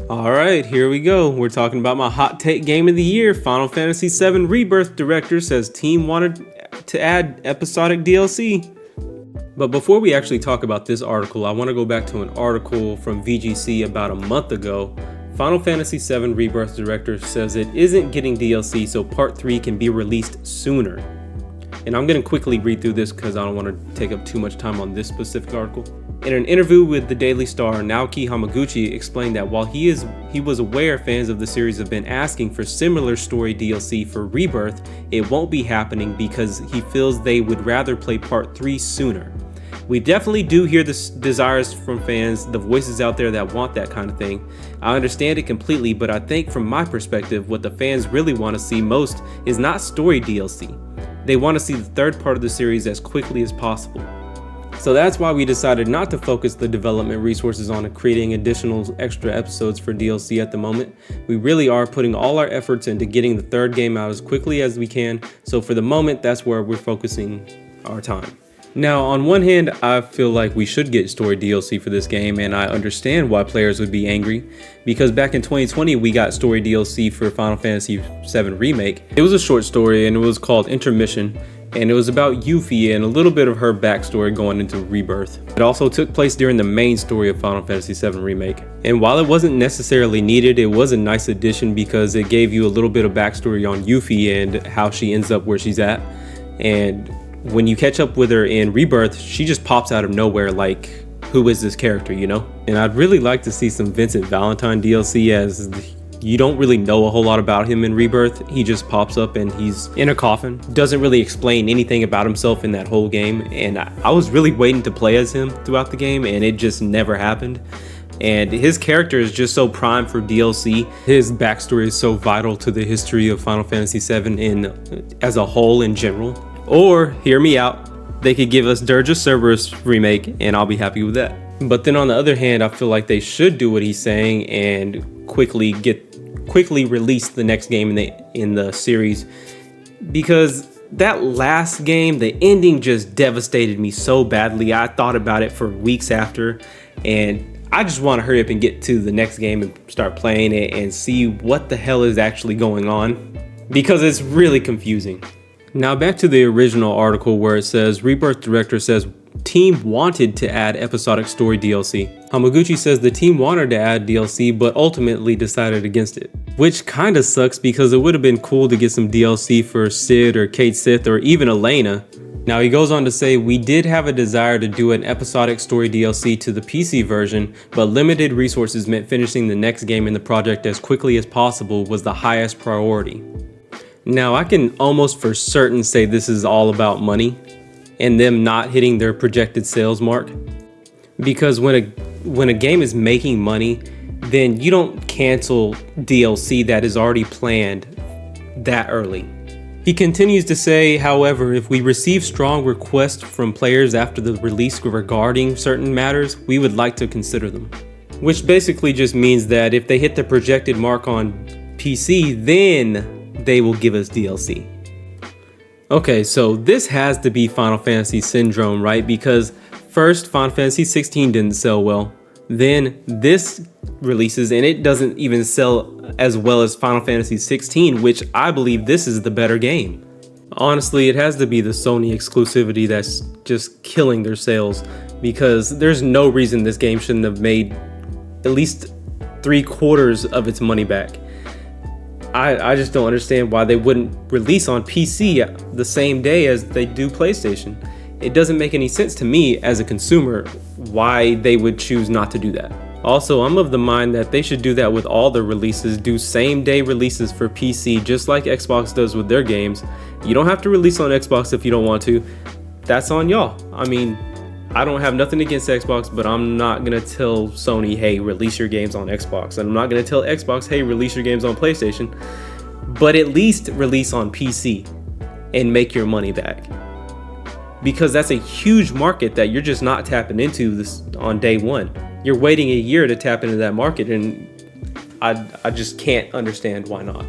Alright, here we go. We're talking about my hot take game of the year. Final Fantasy VII Rebirth director says team wanted to add episodic DLC. But before we actually talk about this article, I want to go back to an article from VGC about a month ago. Final Fantasy VII Rebirth director says it isn't getting DLC, so Part 3 can be released sooner. And I'm going to quickly read through this because I don't want to take up too much time on this specific article. In an interview with the Daily Star, Naoki Hamaguchi explained that while he was aware fans of the series have been asking for similar story DLC for Rebirth, it won't be happening because he feels they would rather play Part 3 sooner. We definitely do hear the desires from fans, the voices out there that want that kind of thing. I understand it completely, but I think from my perspective, what the fans really want to see most is not story DLC. They want to see the third part of the series as quickly as possible. So that's why we decided not to focus the development resources on creating additional extra episodes for DLC at the moment. We really are putting all our efforts into getting the third game out as quickly as we can, so for the moment that's where we're focusing our time. Now, on one hand, I feel like we should get story DLC for this game, and I understand why players would be angry, because back in 2020 we got story DLC for Final Fantasy VII Remake. It was a short story and it was called Intermission, and it was about Yuffie and a little bit of her backstory going into Rebirth. It also took place during the main story of Final Fantasy VII Remake. And while it wasn't necessarily needed, it was a nice addition because it gave you a little bit of backstory on Yuffie and how she ends up where she's at. And when you catch up with her in Rebirth, she just pops out of nowhere like, who is this character, you know? And I'd really like to see some Vincent Valentine DLC, as you don't really know a whole lot about him in Rebirth. He just pops up and he's in a coffin. Doesn't really explain anything about himself in that whole game. And I was really waiting to play as him throughout the game, and it just never happened. And his character is just so prime for DLC. His backstory is so vital to the history of Final Fantasy VII as a whole in general. Or, hear me out, they could give us Dirge of Cerberus remake and I'll be happy with that. But then on the other hand, I feel like they should do what he's saying and quickly release the next game in the series, because that last game, the ending just devastated me so badly. I thought about it for weeks after, and I just want to hurry up and get to the next game and start playing it and see what the hell is actually going on, because it's really confusing. Now back to the original article where it says Rebirth director says team wanted to add episodic story DLC. Hamaguchi says the team wanted to add DLC but ultimately decided against it, which kinda sucks because it would have been cool to get some DLC for Cid or Cait Sith or even Elena. Now he goes on to say, we did have a desire to do an episodic story DLC to the PC version, but limited resources meant finishing the next game in the project as quickly as possible was the highest priority. Now I can almost for certain say this is all about money and them not hitting their projected sales mark, because when a game is making money, then you don't cancel DLC that is already planned that early. He continues to say, however, if we receive strong requests from players after the release regarding certain matters, we would like to consider them. Which basically just means that if they hit the projected mark on PC, then they will give us DLC. Okay, so this has to be Final Fantasy syndrome, right? Because first, Final Fantasy 16 didn't sell well. Then this releases and it doesn't even sell as well as Final Fantasy 16, which I believe this is the better game. Honestly, it has to be the Sony exclusivity that's just killing their sales, because there's no reason this game shouldn't have made at least 3/4 of its money back. I just don't understand why they wouldn't release on PC the same day as they do PlayStation. It doesn't make any sense to me as a consumer why they would choose not to do that. Also, I'm of the mind that they should do that with all their releases, do same day releases for PC just like Xbox does with their games. You don't have to release on Xbox if you don't want to. That's on y'all. I mean, I don't have nothing against Xbox, but I'm not gonna tell Sony, hey, release your games on Xbox. And I'm not gonna tell Xbox, hey, release your games on PlayStation. But at least release on PC and make your money back. Because that's a huge market that you're just not tapping into this on day one. You're waiting a year to tap into that market, and I just can't understand why not.